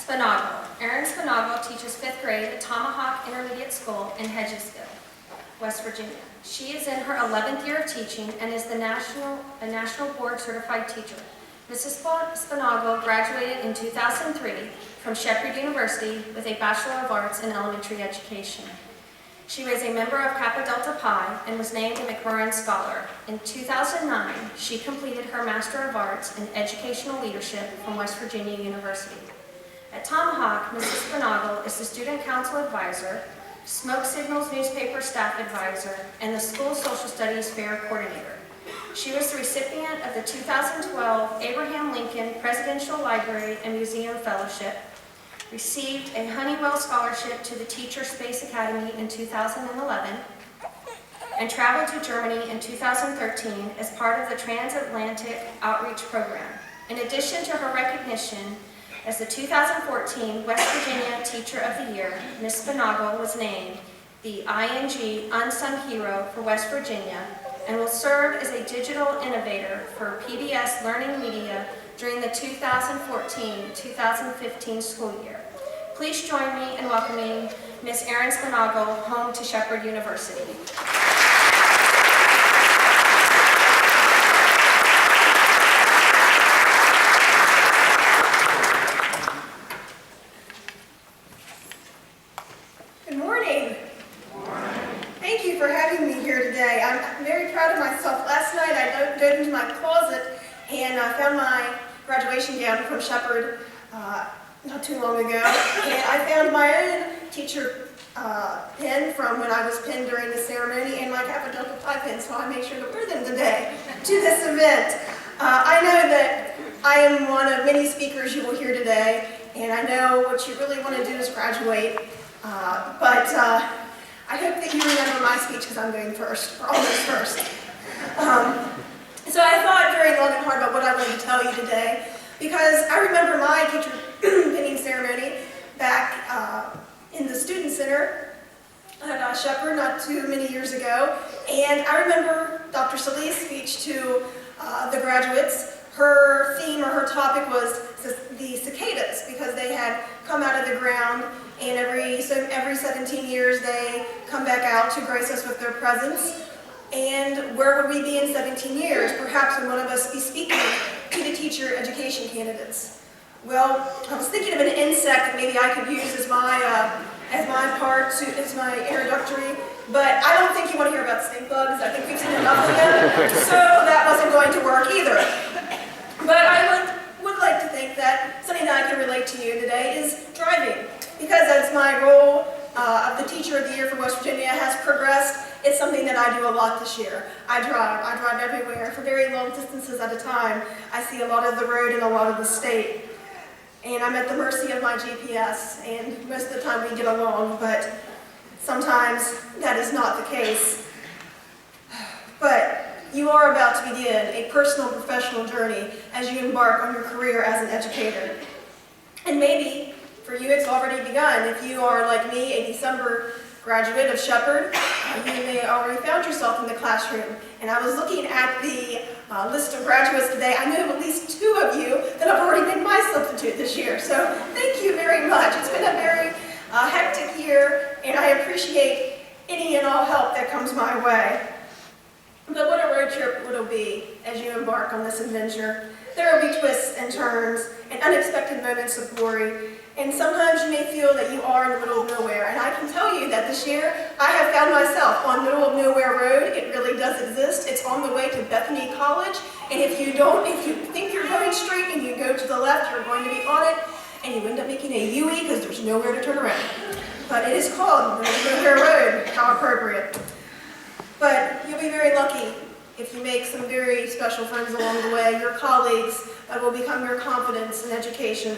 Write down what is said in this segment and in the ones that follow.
Spinagle. Erin Spinagle teaches 5th grade at Tomahawk Intermediate School in Hedgesville, West Virginia. She is in her 11th year of teaching and is a national board certified teacher. Mrs. Spinagle graduated in 2003 from Shepherd University with a Bachelor of Arts in Elementary Education. She was a member of Kappa Delta Pi and was named a McMurrin Scholar. In 2009, she completed her Master of Arts in Educational Leadership from West Virginia University. At Tomahawk, Mrs. Spinagle is the Student Council Advisor, Smoke Signals Newspaper Staff Advisor, and the School Social Studies Fair Coordinator. She was the recipient of the 2012 Abraham Lincoln Presidential Library and Museum Fellowship, received a Honeywell Scholarship to the Teacher Space Academy in 2011, and traveled to Germany in 2013 as part of the Transatlantic Outreach Program. In addition to her recognition as the 2014 West Virginia Teacher of the Year, Ms. Spinagle was named the ING Unsung Hero for West Virginia and will serve as a digital innovator for PBS Learning Media during the 2014-2015 school year. Please join me in welcoming Ms. Erin Spinagle home to Shepherd University. Good morning. Thank you for having me here today. I'm very proud of myself. Last night I dove into my closet and I found my graduation gown from Shepherd not too long ago. And I found my own teacher pin from when I was pinned during the ceremony and my Kappa Delta Pi pin, so I made sure to wear them today to this event. I know that I am one of many speakers you will hear today, and I know what you really want to do is graduate. But I hope that you remember my speech because I'm going first, or almost first. So I thought very long and hard about what I wanted to tell you today, because I remember my teacher pinning ceremony back in the Student Center at Shepherd not too many years ago, and I remember Dr. Salih's speech to the graduates. Her theme or her topic was the cicadas, because they had come out of the ground, and every 17 years they come back out to grace us with their presence. And where would we be in 17 years? Perhaps when one of us be speaking to the teacher education candidates. Well, I was thinking of an insect that maybe I could use as my introductory, but I don't think you want to hear about stink bugs. I think we've seen enough of them, so that wasn't going to work either. But I would like to think that something that I can relate to you today is driving, because as my role of the Teacher of the Year for West Virginia has progressed, it's something that I do a lot this year. I drive everywhere for very long distances at a time. I see a lot of the road and a lot of the state. And I'm at the mercy of my GPS, and most of the time we get along, but sometimes that is not the case. But you are about to begin a personal and professional journey as you embark on your career as an educator. And maybe for you it's already begun. If you are like me, a December graduate of Shepherd, you may have already found yourself in the classroom. And I was looking at the list of graduates today. I know of at least 2 of you that have already been my substitute this year. So thank you very much. It's been a very hectic year, and I appreciate any and all help that comes my way. But what a road trip will it be as you embark on this adventure. There will be twists and turns and unexpected moments of glory. And sometimes you may feel that you are in the middle of nowhere. And I can tell you that this year I have found myself on Middle of Nowhere Road. It really does exist. It's on the way to Bethany College. And if you think you're going straight and you go to the left, you're going to be on it. And you end up making a U-E because there's nowhere to turn around. But it is called Middle of Nowhere Road. How appropriate. But you'll be very lucky if you make some very special friends along the way, your colleagues that will become your confidence in education,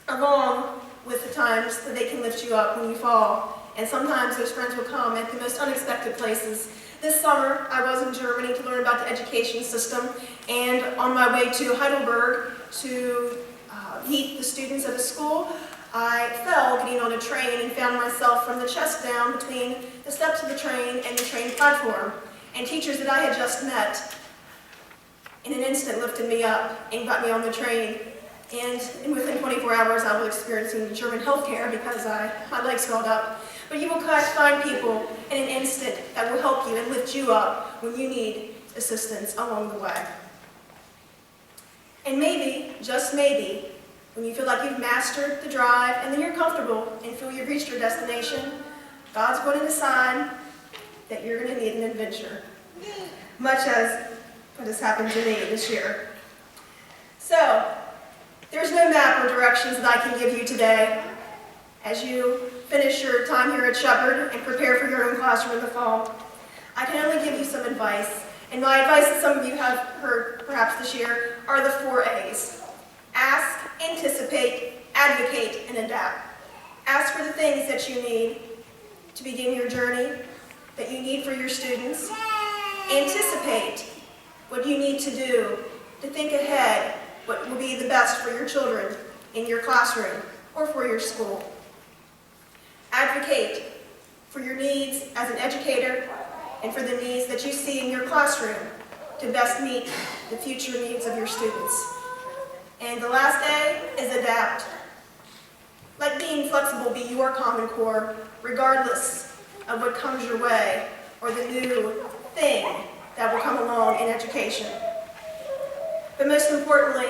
along with the times that they can lift you up when you fall. And sometimes those friends will come at the most unexpected places. This summer, I was in Germany to learn about the education system, and on my way to Heidelberg to meet the students at a school, I fell getting on a train and found myself from the chest down between the steps of the train and the train platform. And teachers that I had just met in an instant lifted me up and got me on the train. And within 24 hours, I was experiencing German healthcare because my legs swelled up. But you will find people in an instant that will help you and lift you up when you need assistance along the way. And maybe, just maybe, when you feel like you've mastered the drive and then you're comfortable and feel you've reached your destination, God's going to decide that you're going to need an adventure, much as what has happened to me this year. So, there's no map or directions that I can give you today as you finish your time here at Shepherd and prepare for your own classroom in the fall. I can only give you some advice, and my advice that some of you have heard perhaps this year are the 4 A's. Ask, anticipate, advocate, and adapt. Ask for the things that you need to begin your journey, that you need for your students. Anticipate what you need to do to think ahead what will be the best for your children in your classroom or for your school. Advocate for your needs as an educator and for the needs that you see in your classroom to best meet the future needs of your students. And the last A is adapt. Let being flexible be your common core, regardless of what comes your way or the new thing that will come along in education. But most importantly,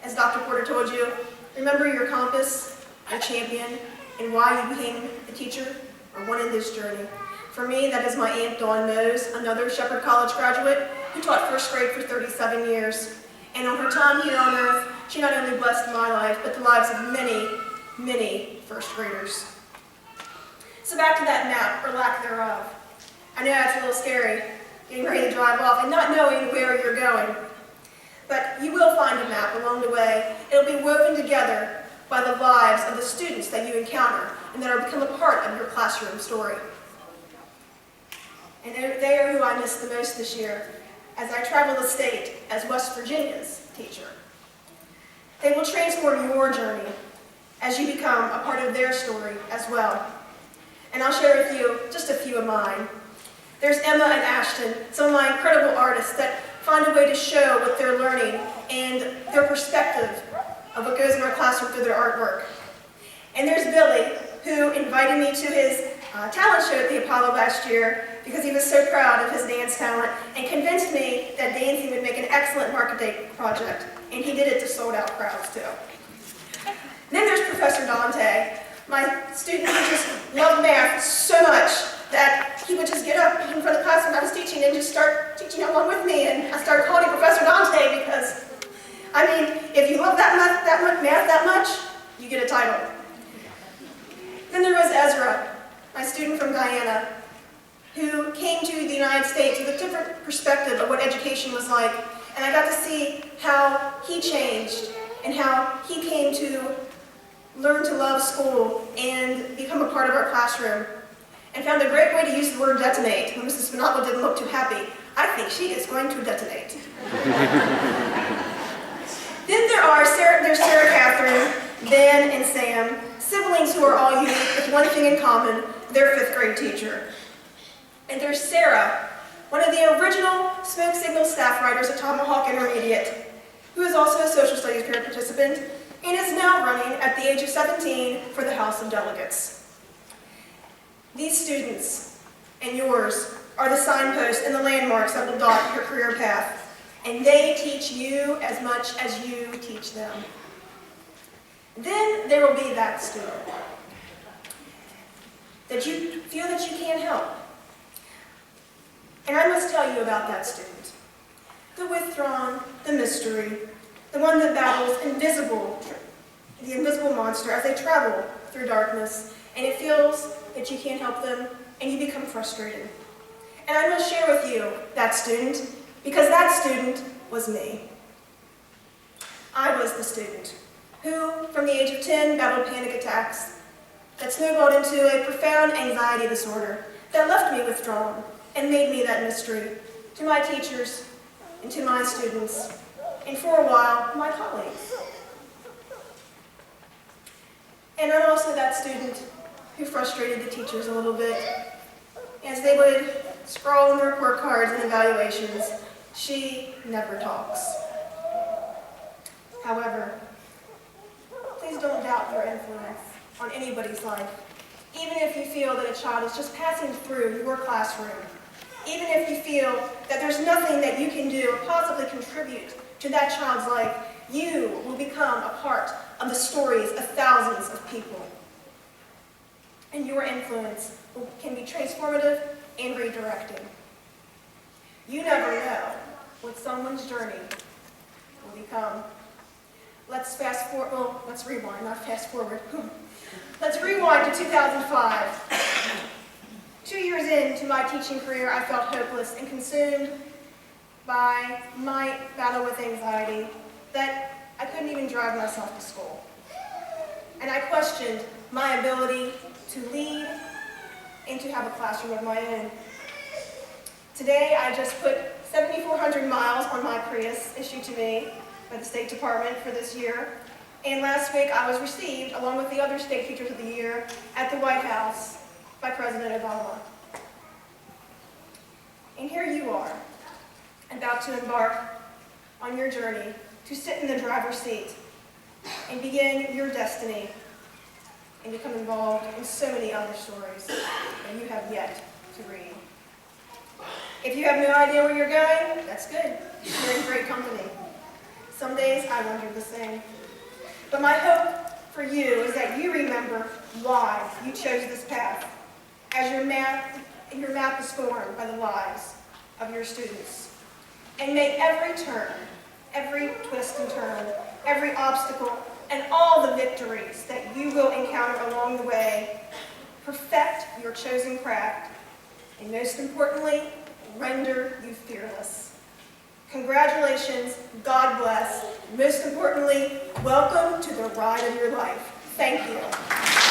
as Dr. Porter told you, remember your compass, your champion, and why you became a teacher or one in this journey. For me, that is my Aunt Dawn Mose, another Shepherd College graduate who taught first grade for 37 years. And on her time here on earth, she not only blessed my life, but the lives of many, many first graders. So back to that map, or lack thereof. I know that's a little scary, getting ready to drive off and not knowing where you're going. But you will find a map along the way. It'll be woven together by the lives of the students that you encounter and that are become a part of your classroom story. And they are who I miss the most this year as I travel the state as West Virginia's teacher. They will transform your journey as you become a part of their story as well. And I'll share with you just a few of mine. There's Emma and Ashton, some of my incredible artists that find a way to show what they're learning and their perspective of what goes in our classroom through their artwork. And there's Billy, who invited me to his talent show at the Apollo last year because he was so proud of his dance talent and convinced me that dancing would make an excellent marketing project. And he did it to sold-out crowds, too. Then there's Professor Dante, my student who just loved math so much that he would just get up in front of the class when I was teaching and just start teaching along with me. And I started calling him Professor Dante because, I mean, if you love math that much, you get a title. Then there was Ezra, my student from Guyana, who came to the United States with a different perspective of what education was like. And I got to see how he changed and how he came to learn to love school and become a part of our classroom. And found a great way to use the word detonate. When Mrs. Spinotto didn't look too happy, I think she is going to detonate. Then there's Sarah Catherine, Ben, and Sam, siblings who are all unique with one thing in common, their 5th grade teacher. And there's Sarah, one of the original smoke signal staff writers at Tomahawk Intermediate, who is also a social studies peer participant and is now running at the age of 17 for the House of Delegates. These students and yours are the signposts and the landmarks that will dot your career path, and they teach you as much as you teach them. Then there will be that student that you feel that you can't help. And I must tell you about that student. The withdrawn, the mystery, the one that battles the invisible monster as they travel through darkness, and it feels that you can't help them, and you become frustrated. And I must share with you that student, because that student was me. I was the student who, from the age of 10, battled panic attacks that snowballed into a profound anxiety disorder that left me withdrawn and made me that mystery to my teachers and to my students, and for a while, my colleagues. And I'm also that student who frustrated the teachers a little bit as they would scrawl on their report cards and evaluations, "She never talks." However, doubt your influence on anybody's life. Even if you feel that a child is just passing through your classroom, even if you feel that there's nothing that you can do or possibly contribute to that child's life, you will become a part of the stories of thousands of people. And your influence can be transformative and redirecting. You never know what someone's journey will become. Let's rewind, not fast forward. Let's rewind to 2005. 2 years into my teaching career, I felt hopeless and consumed by my battle with anxiety that I couldn't even drive myself to school. And I questioned my ability to lead and to have a classroom of my own. Today, I just put 7,400 miles on my Prius issued to me by the State Department for this year. And last week, I was received, along with the other State Teachers of the Year, at the White House by President Obama. And here you are, about to embark on your journey to sit in the driver's seat and begin your destiny and become involved in so many other stories that you have yet to read. If you have no idea where you're going, that's good. You're in great company. Some days I wonder the same. But my hope for you is that you remember why you chose this path as your map is formed by the lives of your students. And make every turn, every twist and turn, every obstacle, and all the victories that you will encounter along the way, perfect your chosen craft, and most importantly, render you fearless. Congratulations, God bless, and most importantly, welcome to the ride of your life. Thank you.